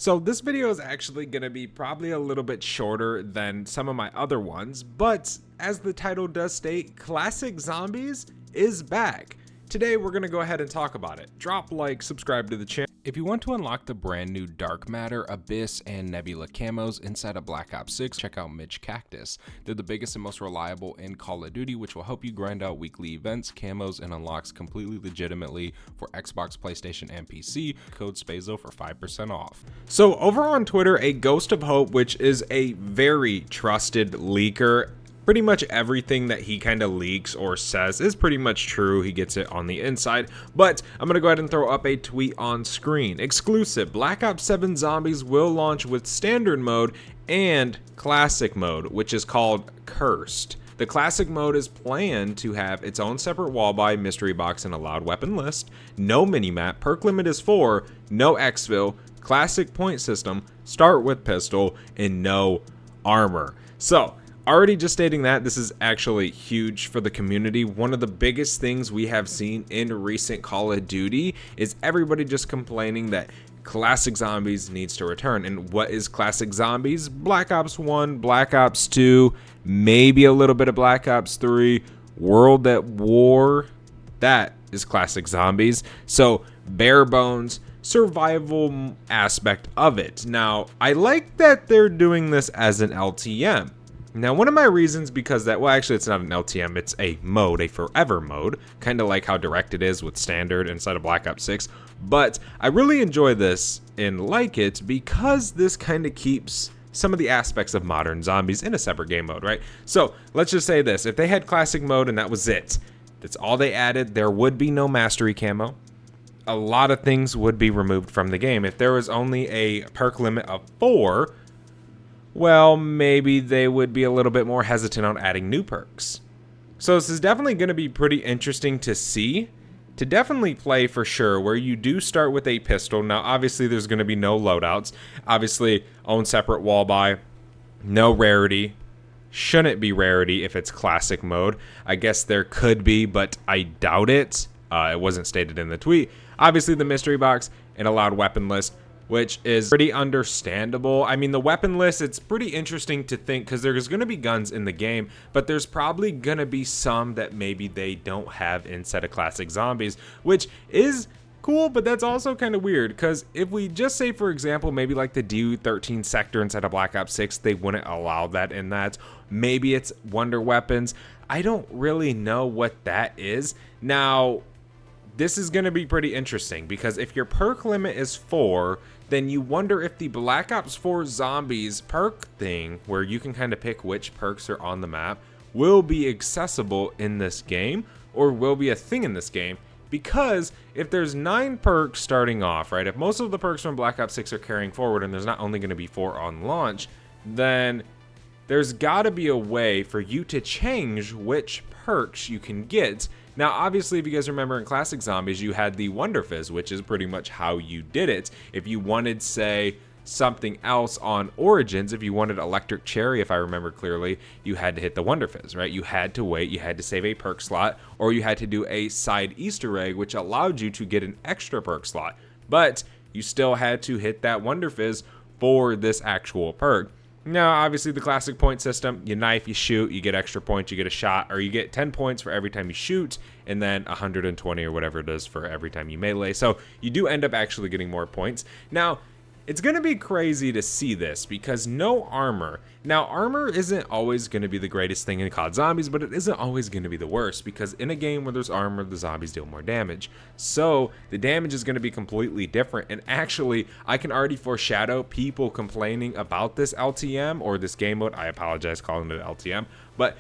So this video is actually going to be probably a little bit shorter than some of my other ones, but as the title does state, Classic Zombies is back. Today we're going to go ahead and talk about it. Drop like, subscribe to the channel. If you want to unlock the brand new Dark Matter, Abyss, and Nebula camos inside of Black Ops 6, check out Midge Cactus. They're the biggest and most reliable in Call of Duty, which will help you grind out weekly events, camos, and unlocks completely legitimately for Xbox, PlayStation, and PC. Code SPAZO for 5% off. So over on Twitter, a Ghost of Hope, which is a very trusted leaker, pretty much everything that he kind of leaks or says is pretty much true. He gets it on the inside, but I'm going to go ahead and throw up a tweet on screen. Exclusive, Black Ops 7 Zombies will launch with standard mode and classic mode, which is called Cursed. The classic mode is planned to have its own separate wall buy, mystery box, and allowed weapon list, no minimap, perk limit is 4, no exfil, classic point system, start with pistol, and no armor. So, already just stating that, this is actually huge for the community. One of the biggest things we have seen in recent Call of Duty is everybody just complaining that Classic Zombies needs to return. And what is Classic Zombies? Black Ops 1, Black Ops 2, maybe a little bit of Black Ops 3, World at War. That is Classic Zombies. So bare bones survival aspect of it. Now, I like that they're doing this as an LTM. Now, one of my reasons because that, well, actually, it's not an LTM, it's a mode, a forever mode, kind of like how direct it is with standard inside of Black Ops 6. But I really enjoy this and like it because this kind of keeps some of the aspects of modern zombies in a separate game mode, right? So let's just say this. If they had classic mode and that was it, that's all they added, there would be no mastery camo. A lot of things would be removed from the game. If there was only a perk limit of 4, well, maybe they would be a little bit more hesitant on adding new perks. So this is definitely going to be pretty interesting to see, to definitely play for sure, where you do start with a pistol. Now, obviously, there's going to be no loadouts. Obviously, own separate wall buy, no rarity. Shouldn't be rarity if it's classic mode. I guess there could be, but I doubt it. It wasn't stated in the tweet. Obviously, the mystery box and allowed weapon list, which is pretty understandable. I mean, the weapon list, it's pretty interesting to think because there's going to be guns in the game, but there's probably going to be some that maybe they don't have inside of Classic Zombies, which is cool, but that's also kind of weird because if we just say, for example, maybe like the DU-13 sector inside of Black Ops 6, they wouldn't allow that in that. Maybe it's wonder weapons. I don't really know what that is. Now, this is going to be pretty interesting because if your perk limit is 4, then you wonder if the Black Ops 4 Zombies perk thing, where you can kind of pick which perks are on the map, will be accessible in this game or will be a thing in this game. Because if there's 9 perks starting off, right, if most of the perks from Black Ops 6 are carrying forward and there's not only going to be 4 on launch, then there's got to be a way for you to change which perks you can get. Now, obviously, if you guys remember in Classic Zombies, you had the Wonder Fizz, which is pretty much how you did it. If you wanted, say, something else on Origins, if you wanted Electric Cherry, if I remember clearly, you had to hit the Wonder Fizz, right? You had to wait, you had to save a perk slot, or you had to do a side Easter egg, which allowed you to get an extra perk slot. But you still had to hit that Wonder Fizz for this actual perk. Now, obviously, the classic point system, you knife, you shoot, you get extra points, you get a shot, or you get 10 points for every time you shoot, and then 120 or whatever it is for every time you melee. So you do end up actually getting more points. Now, it's going to be crazy to see this because no armor. Now, armor isn't always going to be the greatest thing in COD Zombies, but it isn't always going to be the worst because in a game where there's armor, the zombies deal more damage. So the damage is going to be completely different. And actually, I can already foreshadow people complaining about this LTM or this game mode. I apologize calling it LTM, but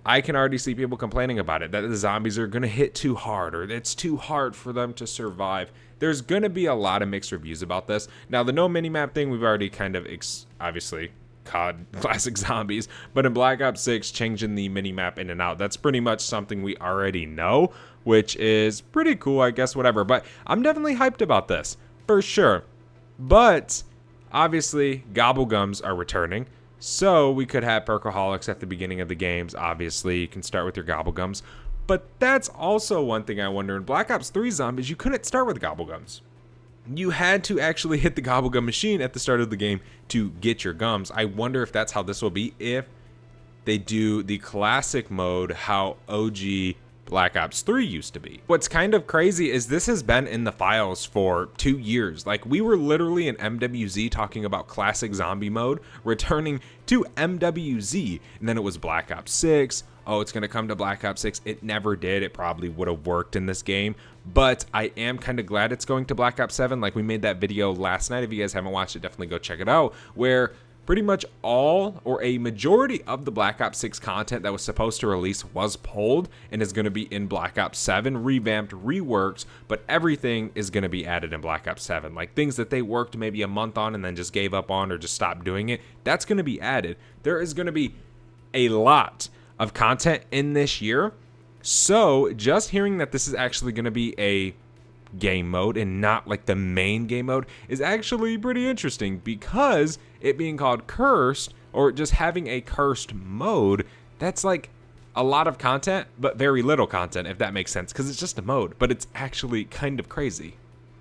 I can already see people complaining about it, that the zombies are going to hit too hard or it's too hard for them to survive. There's going to be a lot of mixed reviews about this. Now, the no minimap thing, we've already kind of, obviously, COD Classic Zombies, but in Black Ops 6, changing the minimap in and out, that's pretty much something we already know, which is pretty cool, I guess, whatever. But I'm definitely hyped about this, for sure. But, obviously, Gobblegums are returning. So we could have Perkaholics at the beginning of the games. Obviously, you can start with your Gobblegums. But that's also one thing I wonder. In Black Ops 3 Zombies, you couldn't start with Gobblegums. you had to actually hit the gobblegum machine at the start of the game to get your gums. I wonder if that's how this will be, if they do the classic mode how OG Black Ops 3 used to be. What's kind of crazy is this has been in the files for 2 years. Like, we were literally in MWZ talking about classic zombie mode returning to MWZ, and then it was Black Ops 6. Oh, it's gonna come to Black Ops 6. It never did. It probably would have worked in this game, but I am kind of glad it's going to Black Ops 7. Like, we made that video last night. If you guys haven't watched it, definitely go check it out, where pretty much all or a majority of the Black Ops 6 content that was supposed to release was pulled and is going to be in Black Ops 7, revamped, reworked, but everything is going to be added in Black Ops 7. Like, things that they worked maybe a month on and then just gave up on or just stopped doing it, that's going to be added. There is going to be a lot of content in this year. So just hearing that this is actually going to be a game mode and not like the main game mode is actually pretty interesting, because it being called cursed, or just having a cursed mode, that's like a lot of content but very little content, if that makes sense, because it's just a mode, but it's actually kind of crazy.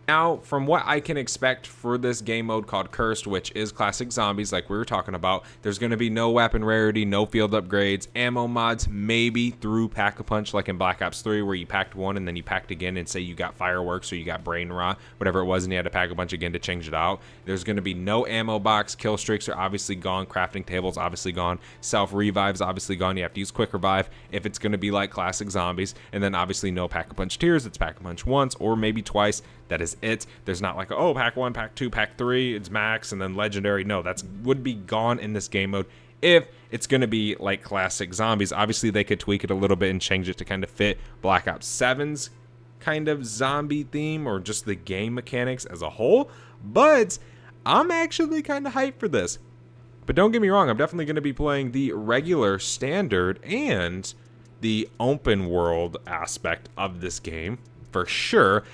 Now, from what I can expect for this game mode called Cursed, which is classic zombies like we were talking about, there's going to be no weapon rarity, no field upgrades, ammo mods, maybe through Pack-a-Punch like in Black Ops 3, where you packed one and then you packed again and say you got fireworks or you got brain rot, whatever it was, and you had to pack a bunch again to change it out. There's going to be no ammo box, kill streaks are obviously gone, crafting tables obviously gone, self-revives obviously gone, you have to use quick revive if it's going to be like classic zombies, and then obviously no Pack-a-Punch tiers, it's Pack-a-Punch once or maybe twice. That is it. There's not like, oh, pack 1, pack 2, pack 3, it's max, and then legendary. No, that's would be gone in this game mode if it's going to be like classic zombies. Obviously, they could tweak it a little bit and change it to kind of fit Black Ops 7's kind of zombie theme or just the game mechanics as a whole. But I'm actually kind of hyped for this. But don't get me wrong, I'm definitely going to be playing the regular, standard, and the open world aspect of this game. For sure.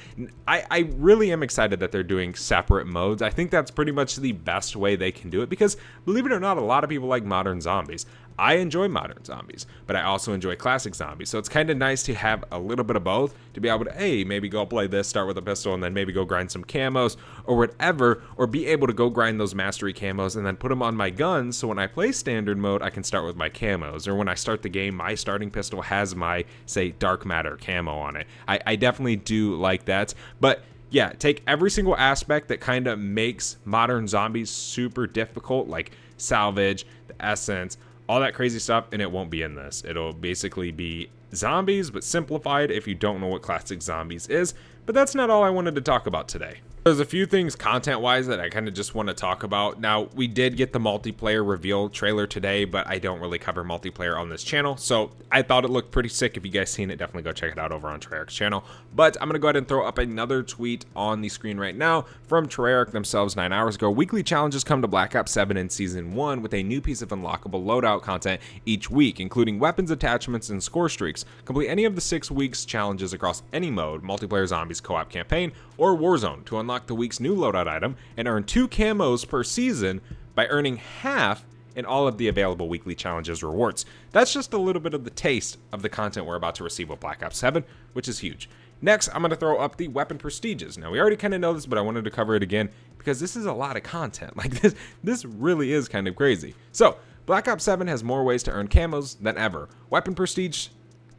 I really am excited that they're doing separate modes. I think that's pretty much the best way they can do it, because believe it or not, a lot of people like modern zombies. I enjoy modern zombies, but I also enjoy classic zombies. So it's kind of nice to have a little bit of both, to be able to, hey, maybe go play this, start with a pistol, and then maybe go grind some camos or whatever, or be able to go grind those mastery camos and then put them on my guns. So when I play standard mode, I can start with my camos, or when I start the game, my starting pistol has my, say, dark matter camo on it. I definitely do like that. But yeah, take every single aspect that kind of makes modern zombies super difficult, like salvage, the essence, all that crazy stuff, and it won't be in this. It'll basically be zombies, but simplified if you don't know what classic zombies is. But that's not all I wanted to talk about today. There's a few things content-wise that I kind of just want to talk about. Now, we did get the multiplayer reveal trailer today, but I don't really cover multiplayer on this channel, so I thought it looked pretty sick. If you guys seen it, definitely go check it out over on Treyarch's channel. But I'm going to go ahead and throw up another tweet on the screen right now from Treyarch themselves 9 hours ago. Weekly challenges come to Black Ops 7 in Season 1 with a new piece of unlockable loadout content each week, including weapons, attachments, and score streaks. Complete any of the 6 weeks challenges across any mode, multiplayer, zombies, co-op campaign, or Warzone to unlock the week's new loadout item and earn 2 camos per season by earning half in all of the available weekly challenges rewards. That's just a little bit of the taste of the content we're about to receive with Black Ops 7, which is huge. Next, I'm going to throw up the weapon prestiges. Now, we already kind of know this, but I wanted to cover it again because this is a lot of content. Like, this really is kind of crazy. So, Black Ops 7 has more ways to earn camos than ever. Weapon prestige,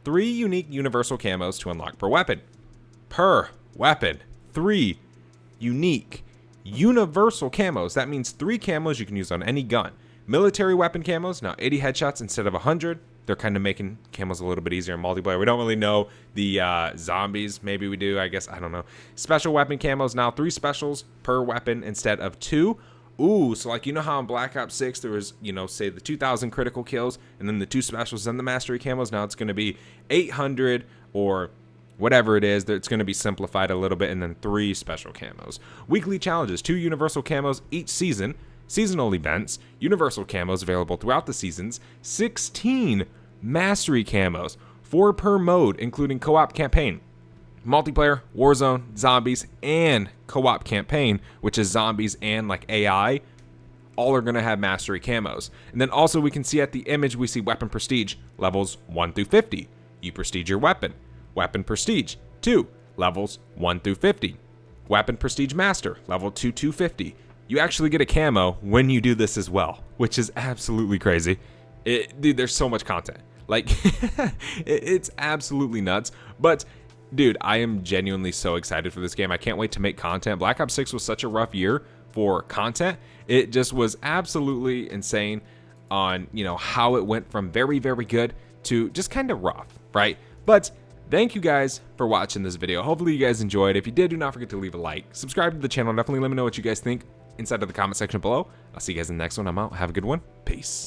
3 unique universal camos to unlock per weapon. 3 unique universal camos. That means 3 camos you can use on any gun. Military weapon camos, now 80 headshots instead of 100. They're kind of making camos a little bit easier in multiplayer. We don't really know the zombies. Maybe we do, I guess. I don't know. Special weapon camos, now 3 specials per weapon instead of 2. Ooh, so like, you know how in Black Ops 6 there was, you know, say the 2,000 critical kills and then the 2 specials and the mastery camos. Now it's going to be 800 or whatever it is. It's going to be simplified a little bit, and then 3 special camos. Weekly challenges, 2 universal camos each season. Seasonal events, universal camos available throughout the seasons. 16 mastery camos, 4 per mode, including co-op campaign. Multiplayer, Warzone, zombies, and co-op campaign, which is zombies and like AI, all are going to have mastery camos. And then also we can see at the image, we see weapon prestige, levels 1 through 50. You prestige your weapon. Weapon prestige, 2, levels 1 through 50. Weapon Prestige Master, level 2, 250. You actually get a camo when you do this as well, which is absolutely crazy. Dude, there's so much content. Like, it's absolutely nuts. But, dude, I am genuinely so excited for this game. I can't wait to make content. Black Ops 6 was such a rough year for content. It just was absolutely insane on, you know, how it went from very, very good to just kind of rough, right? But thank you guys for watching this video. Hopefully you guys enjoyed. If you did, do not forget to leave a like. Subscribe to the channel. Definitely let me know what you guys think inside of the comment section below. I'll see you guys in the next one. I'm out. Have a good one. Peace.